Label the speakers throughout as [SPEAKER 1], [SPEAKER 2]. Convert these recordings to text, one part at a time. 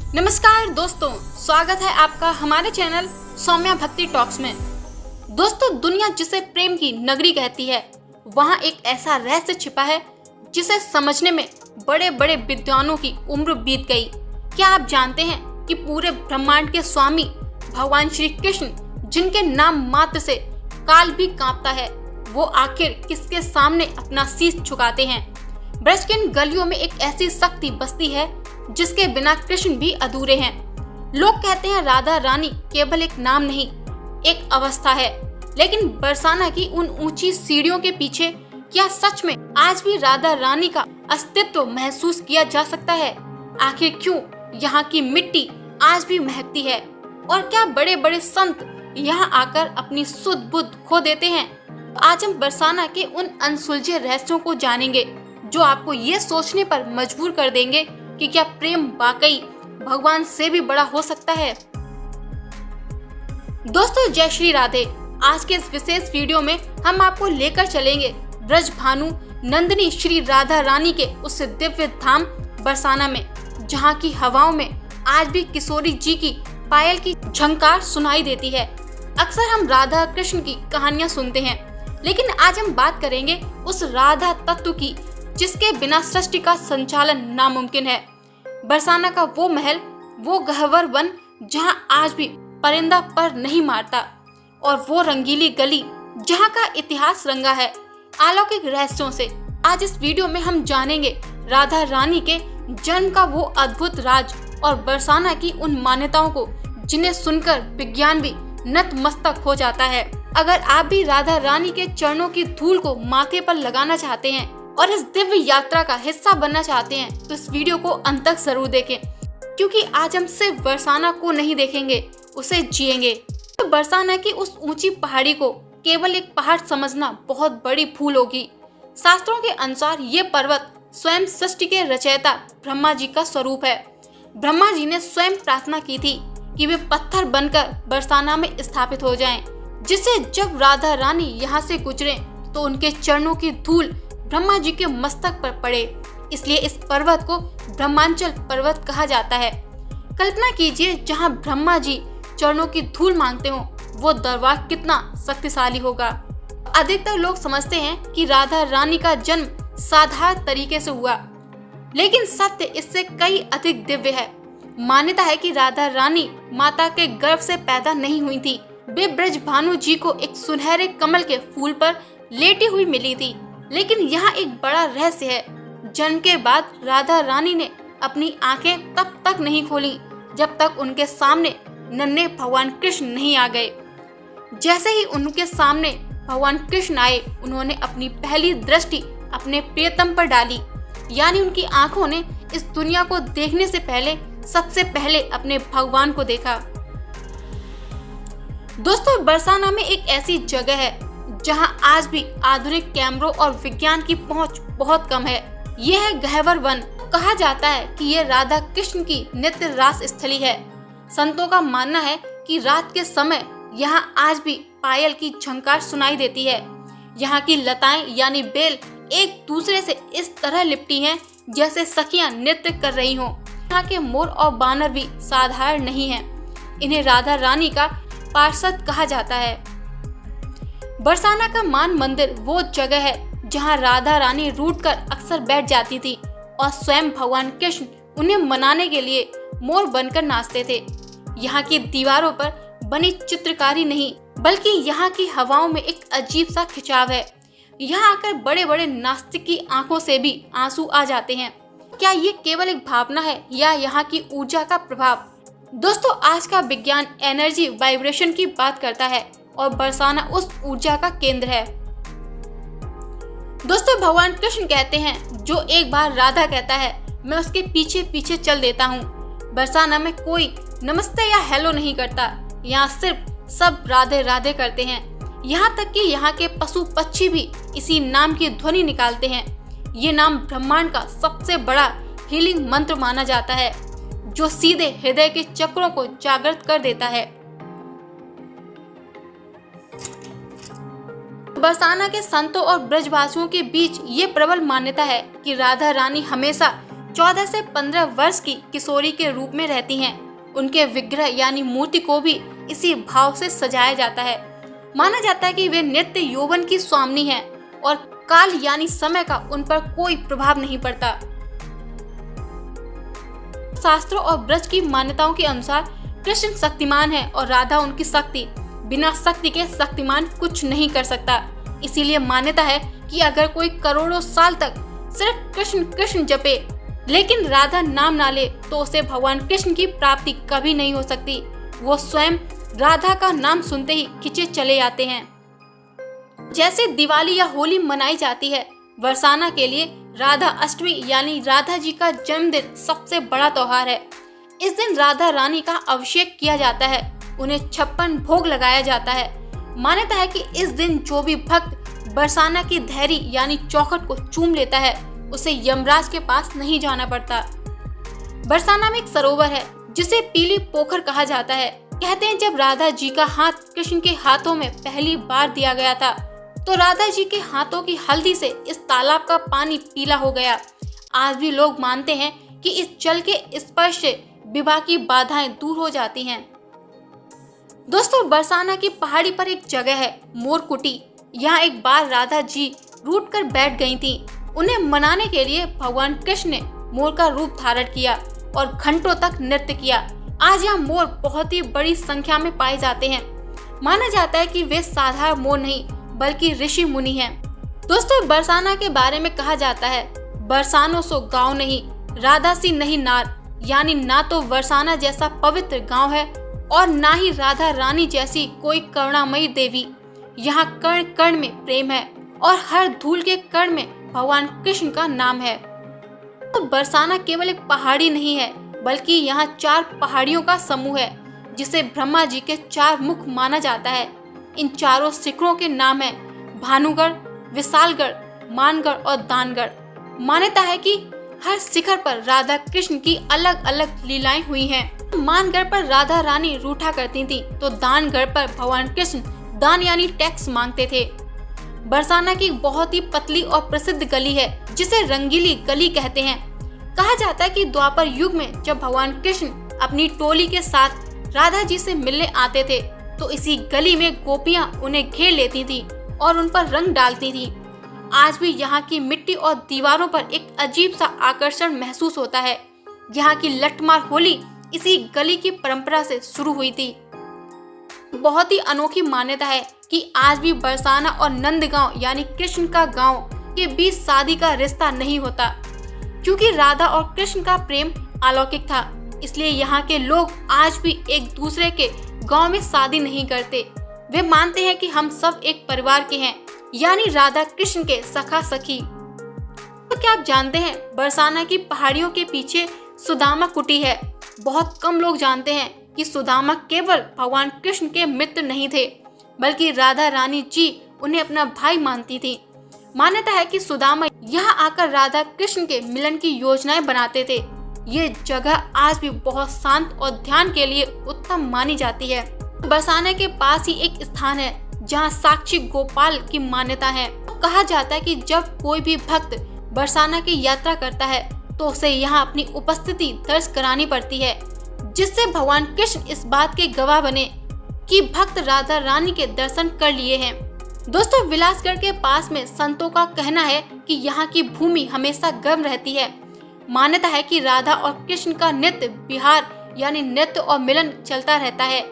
[SPEAKER 1] नमस्कार दोस्तों, स्वागत है आपका हमारे चैनल सौम्या भक्ति टॉक्स में। दोस्तों, दुनिया जिसे प्रेम की नगरी कहती है, वहाँ एक ऐसा रहस्य छिपा है जिसे समझने में बड़े बड़े विद्वानों की उम्र बीत गई। क्या आप जानते हैं कि पूरे ब्रह्मांड के स्वामी भगवान श्री कृष्ण, जिनके नाम मात्र से काल भी कांपता है, वो आखिर किसके सामने अपना शीश झुकाते हैं? ब्रज की इन गलियों में एक ऐसी शक्ति बसती है जिसके बिना कृष्ण भी अधूरे हैं। लोग कहते हैं राधा रानी केवल एक नाम नहीं, एक अवस्था है। लेकिन बरसाना की उन ऊंची सीढ़ियों के पीछे क्या सच में आज भी राधा रानी का अस्तित्व महसूस किया जा सकता है? आखिर क्यों यहाँ की मिट्टी आज भी महकती है? और क्या बड़े बड़े संत यहाँ आकर अपनी सुध बुध खो देते हैं? आज हम बरसाना के उन अनसुलझे रहस्यों को जानेंगे जो आपको ये सोचने पर मजबूर कर देंगे कि क्या प्रेम वाकई भगवान से भी बड़ा हो सकता है। दोस्तों, जय श्री राधे। आज के इस विशेष वीडियो में हम आपको लेकर चलेंगे ब्रज भानु नंदिनी श्री राधा रानी के उस दिव्य धाम बरसाना में, जहाँ की हवाओं में आज भी किशोरी जी की पायल की झंकार सुनाई देती है। अक्सर हम राधा कृष्ण की कहानियां सुनते हैं, लेकिन आज हम बात करेंगे उस राधा तत्व की जिसके बिना सृष्टि का संचालन नामुमकिन है। बरसाना का वो महल, वो गह्वर वन जहां आज भी परिंदा पर नहीं मारता, और वो रंगीली गली जहां का इतिहास रंगा है अलौकिक रहस्यों से। आज इस वीडियो में हम जानेंगे राधा रानी के जन्म का वो अद्भुत राज और बरसाना की उन मान्यताओं को जिन्हें सुनकर विज्ञान भी नतमस्तक हो जाता है। अगर आप भी राधा रानी के चरणों की धूल को माथे पर लगाना चाहते हैं और इस दिव्य यात्रा का हिस्सा बनना चाहते हैं, तो इस वीडियो को अंत तक जरूर देखें, क्योंकि आज हम सिर्फ बरसाना को नहीं देखेंगे, उसे जिएंगे। तो बरसाना की उस ऊंची पहाड़ी को केवल एक पहाड़ समझना बहुत बड़ी भूल होगी। शास्त्रों के अनुसार ये पर्वत स्वयं सृष्टि के रचयिता ब्रह्मा जी का स्वरूप है। ब्रह्मा जी ने स्वयं प्रार्थना की थी कि वे पत्थर बनकर बरसाना में स्थापित हो जाएं, जिससे जब राधा रानी यहाँ से गुजरे तो उनके चरणों की धूल ब्रह्मा जी के मस्तक पर पड़े। इसलिए इस पर्वत को ब्रह्मांचल पर्वत कहा जाता है। कल्पना कीजिए, जहाँ ब्रह्मा जी चरणों की धूल मांगते हो, वो दरबार कितना शक्तिशाली होगा। अधिकतर लोग समझते हैं कि राधा रानी का जन्म साधारण तरीके से हुआ, लेकिन सत्य इससे कई अधिक दिव्य है। मान्यता है कि राधा रानी माता के गर्भ से पैदा नहीं हुई थी। वे ब्रज भानु जी को एक सुनहरे कमल के फूल पर लेटी हुई मिली थी। लेकिन यहाँ एक बड़ा रहस्य है। जन्म के बाद राधा रानी ने अपनी आंखें तब तक नहीं खोली जब तक उनके सामने नन्हे भगवान कृष्ण नहीं आ गए। जैसे ही उनके सामने भगवान कृष्ण आए, उन्होंने अपनी पहली दृष्टि अपने प्रियतम पर डाली, यानी उनकी आंखों ने इस दुनिया को देखने से पहले सबसे पहले अपने भगवान को देखा। दोस्तों, बरसाना में एक ऐसी जगह है जहां आज भी आधुनिक कैमरों और विज्ञान की पहुंच बहुत कम है। यह है गह्वर वन। कहा जाता है कि यह राधा कृष्ण की नित्य रास स्थली है। संतों का मानना है कि रात के समय यहां आज भी पायल की झंकार सुनाई देती है। यहाँ की लताएं यानी बेल एक दूसरे से इस तरह लिपटी हैं जैसे सखियां नृत्य कर रही हों। यहाँ के मोर और बानर भी साधारण नहीं हैं। इन्हें राधा रानी का पार्षद कहा जाता है। बरसाना का मान मंदिर वो जगह है जहाँ राधा रानी रूठकर अक्सर बैठ जाती थी और स्वयं भगवान कृष्ण उन्हें मनाने के लिए मोर बनकर नाचते थे। यहाँ की दीवारों पर बनी चित्रकारी नहीं, बल्कि यहाँ की हवाओं में एक अजीब सा खिंचाव है। यहाँ आकर बड़े बड़े नास्तिक की आंखों से भी आंसू आ जाते हैं। क्या ये केवल एक भावना है या यहाँ की ऊर्जा का प्रभाव? दोस्तों, आज का विज्ञान एनर्जी वाइब्रेशन की बात करता है और बरसाना उस ऊर्जा का केंद्र है। दोस्तों, भगवान कृष्ण कहते हैं, जो एक बार राधा कहता है, मैं उसके पीछे पीछे चल देता हूँ। बरसाना में कोई नमस्ते या हेलो नहीं करता। यहाँ सिर्फ सब राधे राधे करते हैं। यहाँ तक कि यहाँ के पशु पक्षी भी इसी नाम की ध्वनि निकालते हैं। ये नाम ब्रह्मांड का सबसे बड़ा हीलिंग मंत्र माना जाता है, जो सीधे हृदय के चक्रों को जागृत कर देता है। बरसाना के संतों और ब्रजवासियों के बीच ये प्रबल मान्यता है कि राधा रानी हमेशा 14 से 15 वर्ष की किशोरी के रूप में रहती हैं। उनके विग्रह यानी मूर्ति को भी इसी भाव से सजाया जाता है। माना जाता है कि वे नित्य यौवन की स्वामिनी हैं और काल यानी समय का उन पर कोई प्रभाव नहीं पड़ता। शास्त्रों और ब्रज की मान्यताओं के अनुसार कृष्ण शक्तिमान है और राधा उनकी शक्ति। बिना शक्ति के शक्तिमान कुछ नहीं कर सकता। इसीलिए मान्यता है कि अगर कोई करोड़ों साल तक सिर्फ कृष्ण कृष्ण जपे लेकिन राधा नाम ना ले तो उसे भगवान कृष्ण की प्राप्ति कभी नहीं हो सकती। वो स्वयं राधा का नाम सुनते ही खिंचे चले आते हैं। जैसे दिवाली या होली मनाई जाती है, बरसाना के लिए राधा अष्टमी यानी राधा जी का जन्मदिन सबसे बड़ा त्योहार है। इस दिन राधा रानी का अभिषेक किया जाता है, उन्हें 56 भोग लगाया जाता है। मान्यता है कि इस दिन जो भी भक्त बरसाना की धैर्य यानी चौखट को चूम लेता है उसे यमराज के पास नहीं जाना पड़ता। बरसाना में एक सरोवर है जिसे पीली पोखर कहा जाता है। कहते हैं जब राधा जी का हाथ कृष्ण के हाथों में पहली बार दिया गया था तो राधा जी के हाथों की हल्दी से इस तालाब का पानी पीला हो गया। आज भी लोग मानते हैं कि इस जल के स्पर्श से विवाह की बाधाएं दूर हो जाती हैं। दोस्तों, बरसाना की पहाड़ी पर एक जगह है मोरकुटी। यहाँ एक बार राधा जी रूठ कर बैठ गई थी। उन्हें मनाने के लिए भगवान कृष्ण ने मोर का रूप धारण किया और घंटों तक नृत्य किया। आज यहाँ मोर बहुत ही बड़ी संख्या में पाए जाते हैं। माना जाता है कि वे साधारण मोर नहीं बल्कि ऋषि मुनि हैं। दोस्तों, बरसाना के बारे में कहा जाता है बरसानो सो गाँव नहीं, राधा सी नहीं नार। यानी ना तो बरसाना जैसा पवित्र गांव है और ना ही राधा रानी जैसी कोई करुणामयी देवी। यहाँ कण कण में प्रेम है और हर धूल के कण में भगवान कृष्ण का नाम है। तो बरसाना केवल एक पहाड़ी नहीं है बल्कि यहाँ 4 पहाड़ियों का समूह है जिसे ब्रह्मा जी के 4 मुख माना जाता है। इन चारों शिखरों के नाम है भानुगढ़, विशालगढ़, मानगढ़ और दानगढ़। मान्यता है कि हर शिखर पर राधा कृष्ण की अलग अलग लीलाएं हुई हैं। मानगढ़ पर राधा रानी रूठा करती थी तो दानगढ़ पर भगवान कृष्ण दान यानी टैक्स मांगते थे। बरसाना की बहुत ही पतली और प्रसिद्ध गली है जिसे रंगीली गली कहते हैं। कहा जाता है कि द्वापर युग में जब भगवान कृष्ण अपनी टोली के साथ राधा जी से मिलने आते थे तो इसी गली में गोपियां उन्हें घेर लेती थी और उन पर रंग डालती थी। आज भी यहाँ की मिट्टी और दीवारों पर एक अजीब सा आकर्षण महसूस होता है। यहाँ की लठमार होली इसी गली की परंपरा से शुरू हुई थी। बहुत ही अनोखी मान्यता है कि आज भी बरसाना और नंदगांव यानी कृष्ण का गांव के बीच शादी का रिश्ता नहीं होता। क्योंकि राधा और कृष्ण का प्रेम अलौकिक था, इसलिए यहाँ के लोग आज भी एक दूसरे के गांव में शादी नहीं करते। वे मानते हैं कि हम सब एक परिवार के हैं, यानी राधा कृष्ण के सखा सखी। तो क्या आप जानते हैं बरसाना की पहाड़ियों के पीछे सुदामा कुटी है। बहुत कम लोग जानते हैं कि सुदामा केवल भगवान कृष्ण के मित्र नहीं थे बल्कि राधा रानी जी उन्हें अपना भाई मानती थी। मान्यता है कि सुदामा यहाँ आकर राधा कृष्ण के मिलन की योजनाएं बनाते थे। ये जगह आज भी बहुत शांत और ध्यान के लिए उत्तम मानी जाती है। बरसाना के पास ही एक स्थान है जहाँ साक्षी गोपाल की मान्यता है। कहा जाता है कि जब कोई भी भक्त बरसाना की यात्रा करता है तो उसे यहाँ अपनी उपस्थिति दर्ज करानी पड़ती है, जिससे भगवान कृष्ण इस बात के गवाह बने कि भक्त राधा रानी के दर्शन कर लिए हैं। दोस्तों, विलासगढ़ के पास में संतों का कहना है कि यहाँ की भूमि हमेशा गर्म रहती है। मान्यता है कि राधा और कृष्ण का नित्य विहार यानी नृत्य और मिलन चलता रहता है,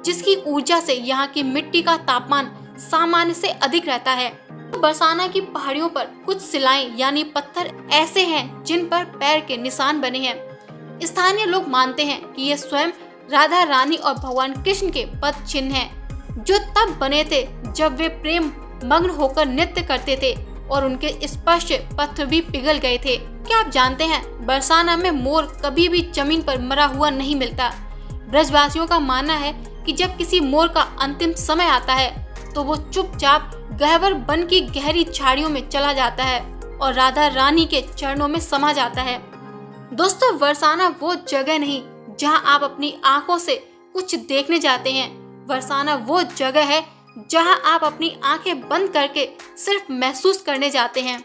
[SPEAKER 1] जिसकी ऊर्जा से यहाँ की मिट्टी का तापमान सामान्य से अधिक रहता है। बरसाना की पहाड़ियों पर कुछ शिलाएं यानी पत्थर ऐसे हैं जिन पर पैर के निशान बने हैं। स्थानीय लोग मानते हैं कि ये स्वयं राधा रानी और भगवान कृष्ण के पद चिन्ह हैं, जो तब बने थे जब वे प्रेम मग्न होकर नृत्य करते थे और उनके स्पर्श से पत्थर भी पिघल गए थे। क्या आप जानते हैं बरसाना में मोर कभी भी जमीन पर मरा हुआ नहीं मिलता। ब्रजवासियों का मानना है कि जब किसी मोर का अंतिम समय आता है तो वो चुपचाप गहवर वन की गहरी झाड़ियों में चला जाता है और राधा रानी के चरणों में समा जाता है। दोस्तों, बरसाना वो जगह नहीं जहां आप अपनी आंखों से कुछ देखने जाते हैं। बरसाना वो जगह है जहां आप अपनी आंखें बंद करके सिर्फ महसूस करने जाते हैं।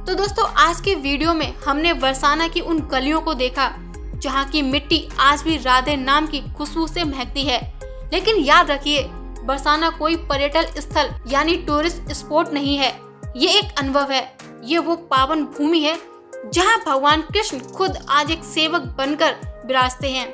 [SPEAKER 1] तो दोस्तों आज के वीडियो में हमने बरसाना की उन गलियों को देखा जहाँ की मिट्टी आज भी राधे नाम की खुशबू से महकती है। लेकिन याद रखिए, बरसाना कोई पर्यटन स्थल यानी टूरिस्ट स्पॉट नहीं है, ये एक अनुभव है। ये वो पावन भूमि है जहाँ भगवान कृष्ण खुद आज एक सेवक बनकर विराजते हैं।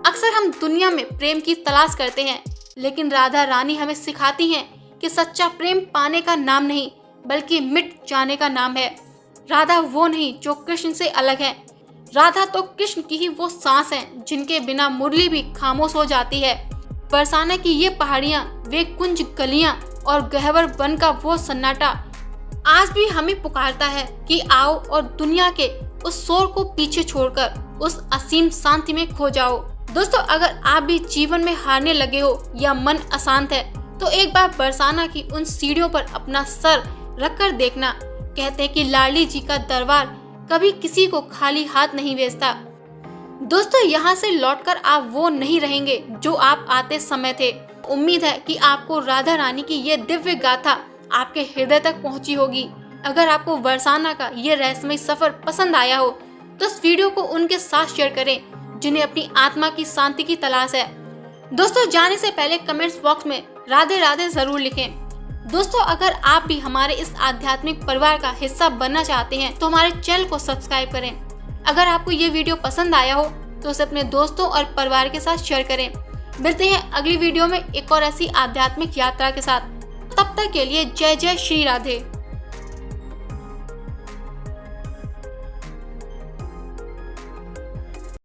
[SPEAKER 1] अक्सर हम दुनिया में प्रेम की तलाश करते हैं, लेकिन राधा रानी हमें सिखाती हैं कि सच्चा प्रेम पाने का नाम नहीं बल्कि मिट जाने का नाम है। राधा वो नहीं जो कृष्ण से अलग है, राधा तो कृष्ण की ही वो सांस है जिनके बिना मुरली भी खामोश हो जाती है। बरसाना की ये पहाड़ियाँ, वे कुंज गलियाँ और गहवर वन का वो सन्नाटा आज भी हमें पुकारता है कि आओ और दुनिया के उस शोर को पीछे छोड़कर उस असीम शांति में खो जाओ। दोस्तों अगर आप भी जीवन में हारने लगे हो या मन अशांत है तो एक बार बरसाना की उन सीढ़ियों पर अपना सर रखकर देखना। कहते हैं कि लाडली जी का दरबार कभी किसी को खाली हाथ नहीं भेजता। दोस्तों यहाँ से लौटकर आप वो नहीं रहेंगे जो आप आते समय थे। उम्मीद है कि आपको राधा रानी की ये दिव्य गाथा आपके हृदय तक पहुँची होगी। अगर आपको बरसाना का ये रहस्यमय सफर पसंद आया हो तो इस वीडियो को उनके साथ शेयर करें जिन्हें अपनी आत्मा की शांति की तलाश है। दोस्तों जाने से पहले कमेंट्स बॉक्स में राधे राधे जरूर लिखें। दोस्तों अगर आप भी हमारे इस आध्यात्मिक परिवार का हिस्सा बनना चाहते हैं तो हमारे चैनल को सब्सक्राइब करें। अगर आपको ये वीडियो पसंद आया हो तो उसे अपने दोस्तों और परिवार के साथ शेयर करें। मिलते हैं अगली वीडियो में एक और ऐसी आध्यात्मिक यात्रा के साथ। तब तक के लिए जय जय श्री राधे।